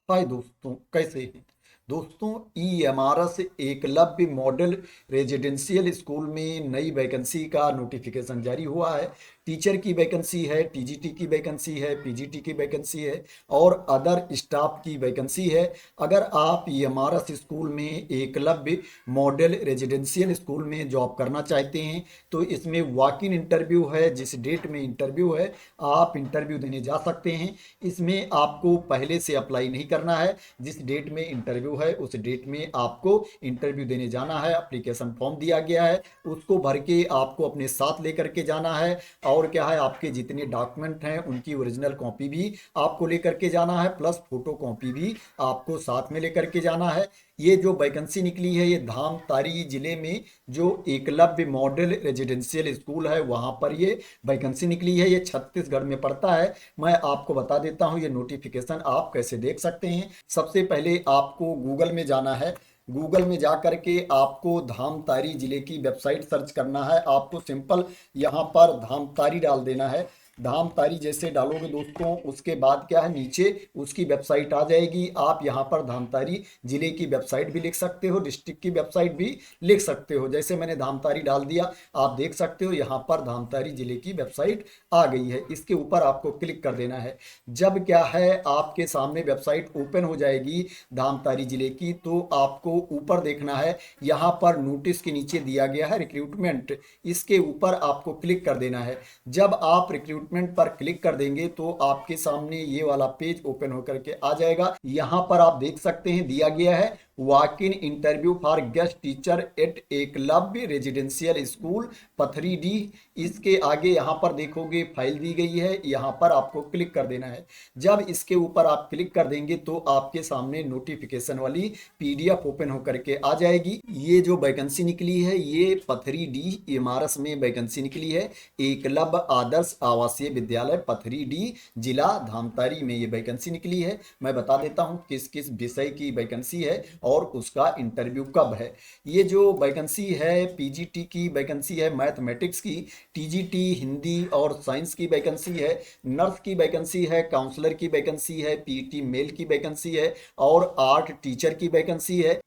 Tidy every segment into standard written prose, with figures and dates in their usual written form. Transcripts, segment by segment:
हाय दोस्तों, कैसे हैं? दोस्तों, EMRS Eklavya model residential school में नई वैकेंसी का नोटिफिकेशन जारी हुआ है। टीचर की वैकेंसी है, टीजीटी की वैकेंसी है, पीजीटी की वैकेंसी है और अदर स्टाफ की वैकेंसी है। अगर आप ईएमआरएस स्कूल में एकलव्य मॉडल रेजिडेंशियल स्कूल में जॉब करना चाहते हैं तो इसमें वॉक इन इंटरव्यू है। जिस डेट में इंटरव्यू है आप इंटरव्यू देने जा सकते हैं। इसमें आपको पहले से अप्लाई नहीं करना है। जिस डेट में इंटरव्यू है उस डेट में आपको इंटरव्यू देने जाना है। एप्लीकेशन फॉर्म दिया गया है, उसको भर के आपको अपने साथ लेकर के जाना है। और क्या है, आपके जितने डॉक्यूमेंट हैं उनकी ओरिजिनल कॉपी भी आपको लेकर के जाना है, प्लस फोटो कॉपी भी आपको साथ में लेकर के जाना है। ये जो वैकेंसी निकली है ये धामतारी जिले में जो एकलव्य मॉडल रेजिडेंशियल स्कूल है वहां पर ये वैकेंसी निकली है। ये छत्तीसगढ़ में पड़ता है। मैं आपको बता देता हूँ ये नोटिफिकेशन आप कैसे देख सकते हैं। सबसे पहले आपको गूगल में जाना है। गूगल में जा करके आपको धामतारी जिले की वेबसाइट सर्च करना है। आपको सिंपल यहाँ पर धामतारी डाल देना है। धामतारी जैसे डालोगे दोस्तों, उसके बाद क्या है, नीचे उसकी वेबसाइट आ जाएगी। आप यहाँ पर धामतारी जिले की वेबसाइट भी लिख सकते हो, डिस्ट्रिक्ट की वेबसाइट भी लिख सकते हो। जैसे मैंने धामतारी डाल दिया, आप देख सकते हो यहाँ पर धामतारी जिले की वेबसाइट आ गई है। इसके ऊपर आपको क्लिक कर देना है। जब क्या है आपके सामने वेबसाइट ओपन हो जाएगी धामतारी जिले की, तो आपको ऊपर देखना है, यहाँ पर नोटिस के नीचे दिया गया है रिक्रूटमेंट। इसके ऊपर आपको क्लिक कर देना है। जब आप रिक्रूटमेंट पर क्लिक कर देंगे तो आपके सामने ये वाला पेज ओपन होकर के आ जाएगा। यहाँ पर आप देख सकते हैं दिया गया है walk in interview for guest teacher at Eklavya residential school पथरी डी। इसके आगे यहाँ पर देखोगे फाइल दी गई है, यहाँ पर आपको क्लिक कर देना है। जब इसके ऊपर आप क्लिक कर देंगे तो आपके सामने नोटिफिकेशन वाली पीडीएफ ओपन होकर के आ जाएगी। ये जो वैकेंसी निकली है ये पथरी डी इमारत में वैकेंसी निकली है। एकलव्य आदर्श आवासीय विद्यालय पथरी डी, जिला धामतारी में ये वैकेंसी निकली है। मैं बता देता हूँ किस किस विषय की वैकेंसी है और उसका इंटरव्यू कब है। ये जो वैकेंसी है पीजीटी की वैकेंसी है, मैथमेटिक्स की, टीजीटी हिंदी और साइंस की वैकेंसी है, नर्स की वैकेंसी है, काउंसलर की वैकेंसी है, पीटी मेल की वैकेंसी है और आर्ट टीचर की वैकेंसी है।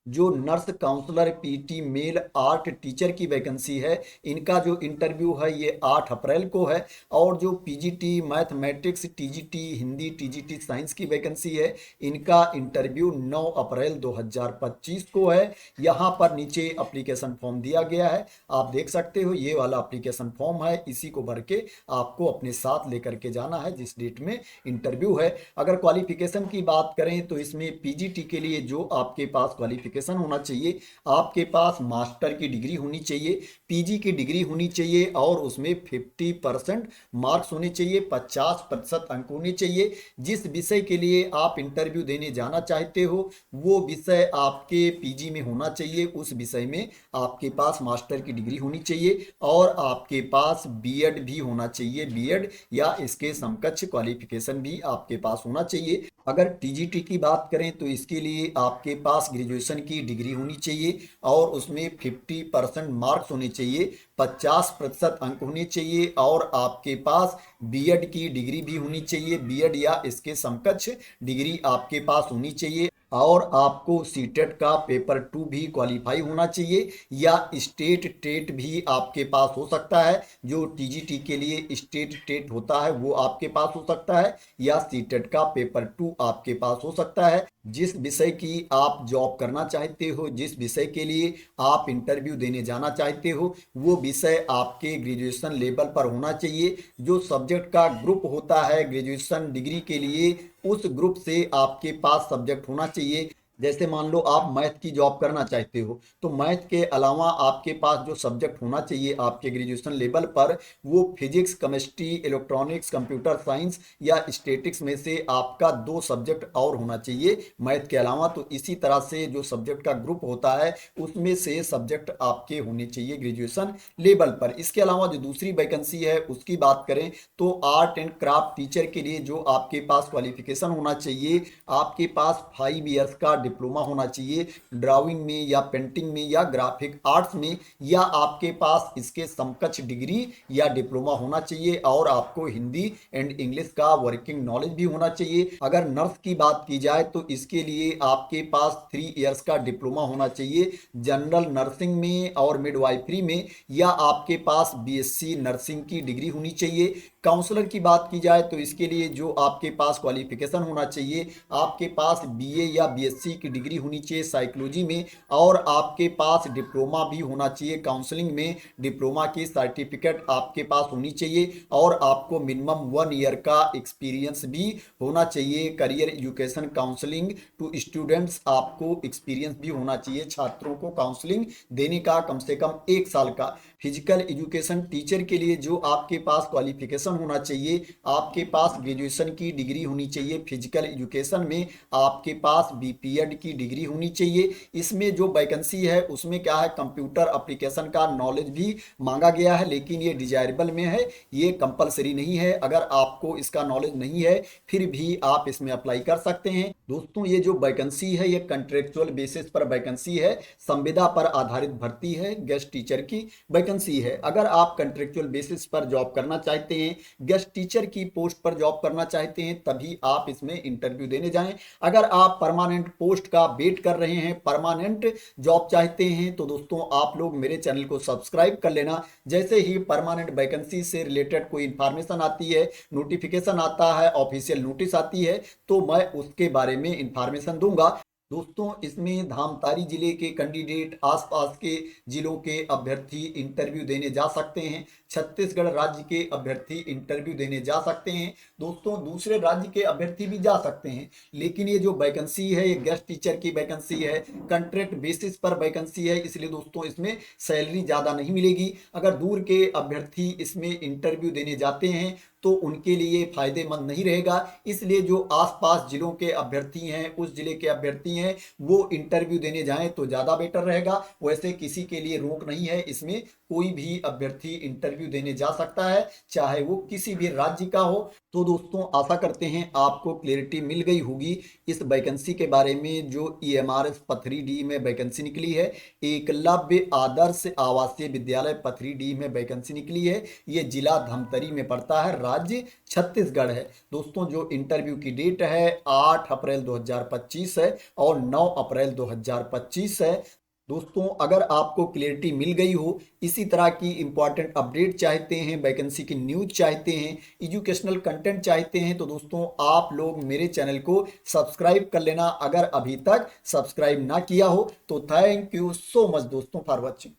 जो nurse counsellor PT male art teacher की वैकेंसी है इनका जो इंटरव्यू है ये 8 अप्रैल को है। और जो PGT mathematics, TGT Hindi, TGT science की वैकेंसी है इनका इंटरव्यू 9 अप्रैल 2025 को है। यहाँ पर नीचे एप्लीकेशन फॉर्म दिया गया है, आप देख सकते हो ये वाला एप्लीकेशन फॉर्म है। इसी को भर के आपको अपने साथ लेकर के जाना है जिस डेट में इंटरव्यू है। अगर क्वालिफिकेशन की बात करें तो इसमें पीजीटी के लिए जो आपके पास क्वालिफिकेशन होना चाहिए, आपके पास मास्टर की डिग्री होनी चाहिए, पीजी की डिग्री होनी चाहिए और उसमें 50% मार्क्स होने चाहिए, 50% अंक होने चाहिए। जिस विषय के लिए आप इंटरव्यू देने जाना चाहते हो वो विषय आपके पीजी में होना चाहिए। उस विषय में आपके पास मास्टर की डिग्री होनी चाहिए और आपके पास बीएड भी होना चाहिए। बीएड या इसके समकक्ष क्वालिफिकेशन भी आपके पास होना चाहिए। अगर टीजीटी की बात करें तो इसके लिए आपके पास ग्रेजुएशन की डिग्री होनी चाहिए और उसमें 50% मार्क्स होने चाहिए, 50% अंक होने चाहिए और आपके पास बीएड की डिग्री भी होनी चाहिए। बीएड या इसके समकक्ष डिग्री आपके पास होनी चाहिए और आपको सीटेट का पेपर 2 भी क्वालिफाई होना चाहिए या स्टेट टेट भी आपके पास हो सकता है। जो टीजीटी के लिए स्टेट टेट होता है वो आपके पास हो सकता है या सीटेट का पेपर 2 आपके पास हो सकता है। जिस विषय की आप जॉब करना चाहते हो, जिस विषय के लिए आप इंटरव्यू देने जाना चाहते हो वो विषय आपके ग्रेजुएशन लेवल पर होना चाहिए। जो सब्जेक्ट का ग्रुप होता है ग्रेजुएशन डिग्री के लिए उस ग्रुप से आपके पास सब्जेक्ट होना चाहिए। जैसे मान लो आप मैथ की जॉब करना चाहते हो तो मैथ के अलावा आपके पास जो सब्जेक्ट होना चाहिए आपके ग्रेजुएशन लेवल पर वो physics, chemistry, electronics, computer science या स्टैटिक्स में से आपका 2 सब्जेक्ट और होना चाहिए मैथ के अलावा। तो इसी तरह से जो सब्जेक्ट का ग्रुप होता है उसमें से सब्जेक्ट आपके होने चाहिए ग्रेजुएशन लेवल पर। इसके अलावा जो दूसरी वैकेंसी है उसकी बात करें तो आर्ट एंड क्राफ्ट टीचर के लिए जो आपके पास क्वालिफिकेशन होना चाहिए, आपके पास 5 ईयर्स का डिप्लोमा होना चाहिए, ड्राइंग में या पेंटिंग में या ग्राफिक आर्ट्स में, या आपके पास इसके समकक्ष डिग्री या डिप्लोमा होना चाहिए, और आपको हिंदी एंड इंग्लिश का वर्किंग नॉलेज भी होना चाहिए। अगर नर्स की बात की जाए तो इसके लिए आपके पास 3 इयर्स का डिप्लोमा होना चाहिए जनरल नर्सिंग में और मिडवाइफरी में, या आपके पास बीएससी नर्सिंग की डिग्री होनी चाहिए। काउंसलर की बात की जाए तो इसके लिए जो आपके पास क्वालिफिकेशन होना चाहिए, आपके पास बीए या बीएससी की डिग्री होनी चाहिए साइकोलॉजी में, और आपके पास डिप्लोमा भी होना चाहिए काउंसलिंग में, डिप्लोमा की सर्टिफिकेट आपके पास होनी चाहिए, और आपको मिनिमम 1 ईयर का एक्सपीरियंस भी होना चाहिए। Career education counselling to students, आपको एक्सपीरियंस भी होना चाहिए छात्रों को काउंसलिंग देने का कम से कम 1 साल का। फिजिकल एजुकेशन टीचर के लिए जो आपके पास क्वालिफिकेशन होना चाहिए, आपके पास ग्रेजुएशन की डिग्री होनी चाहिए फिजिकल एजुकेशन में, आपके पास बीपीएड की डिग्री होनी चाहिए। इसमें जो वैकेंसी है उसमें क्या है, कंप्यूटर एप्लीकेशन का नॉलेज भी मांगा गया है, लेकिन ये डिजायरेबल में है, ये कंपलसरी नहीं है। अगर आपको इसका नॉलेज नहीं है फिर भी आप इसमें अप्लाई कर सकते हैं। दोस्तों ये जो वैकेंसी है ये कंट्रेक्चुअल बेसिस पर वैकेंसी है, संविदा पर आधारित भर्ती है, गेस्ट टीचर की वैकेंसी है। अगर आप कंट्रेक्चुअल बेसिस पर जॉब करना चाहते हैं, गेस्ट टीचर की पोस्ट पर जॉब करना चाहते हैं, तभी आप इसमें इंटरव्यू देने जाएं। अगर आप परमानेंट पोस्ट का वेट कर रहे हैं, परमानेंट जॉब चाहते हैं, तो दोस्तों आप लोग मेरे चैनल को सब्सक्राइब कर लेना। जैसे ही परमानेंट वैकेंसी से रिलेटेड कोई इंफॉर्मेशन आती है, नोटिफिकेशन आता है, ऑफिशियल नोटिस आती है, तो मैं उसके बारे में इंफॉर्मेशन दूंगा। दोस्तों इसमें धामतारी जिले के कैंडिडेट आसपास के जिलों के अभ्यर्थी इंटरव्यू देने जा सकते हैं, छत्तीसगढ़ राज्य के अभ्यर्थी इंटरव्यू देने जा सकते हैं। दोस्तों दूसरे राज्य के अभ्यर्थी भी जा सकते हैं, लेकिन ये जो वैकेंसी है ये गेस्ट टीचर की वैकेंसी है, कॉन्ट्रैक्ट बेसिस पर वैकेंसी है, इसलिए दोस्तों इसमें सैलरी ज़्यादा नहीं मिलेगी। अगर दूर के अभ्यर्थी इसमें इंटरव्यू देने जाते हैं तो उनके लिए फायदेमंद नहीं रहेगा, इसलिए जो आसपास जिलों के अभ्यर्थी हैं, उस जिले के अभ्यर्थी हैं, वो इंटरव्यू देने जाएं तो ज़्यादा बेटर रहेगा। वैसे किसी के लिए रोक नहीं है, इसमें कोई भी अभ्यर्थी इंटरव्यू देने जा सकता है, चाहे वो किसी भी राज्य का हो। तो दोस्तों आशा करते हैं आपको क्लैरिटी मिल गई होगी इस वैकेंसी के बारे में। जो ईएमआरएस पथरी डी में वैकेंसी निकली है, एकलव्य आदर्श आवासीय विद्यालय पथरी डी में वैकेंसी निकली है, ये जिला धमतरी में पड़ता है, राज्य छत्तीसगढ़ है। दोस्तों जो इंटरव्यू की डेट है 8 अप्रैल 2025 है और 9 अप्रैल 2025 है। दोस्तों अगर आपको क्लियरिटी मिल गई हो, इसी तरह की इंपॉर्टेंट अपडेट चाहते हैं, वैकेंसी की न्यूज चाहते हैं, एजुकेशनल कंटेंट चाहते हैं, तो दोस्तों आप लोग मेरे चैनल को सब्सक्राइब कर लेना। अगर अभी तक सब्सक्राइब ना किया हो तो थैंक यू सो मच दोस्तों फॉर वॉचिंग।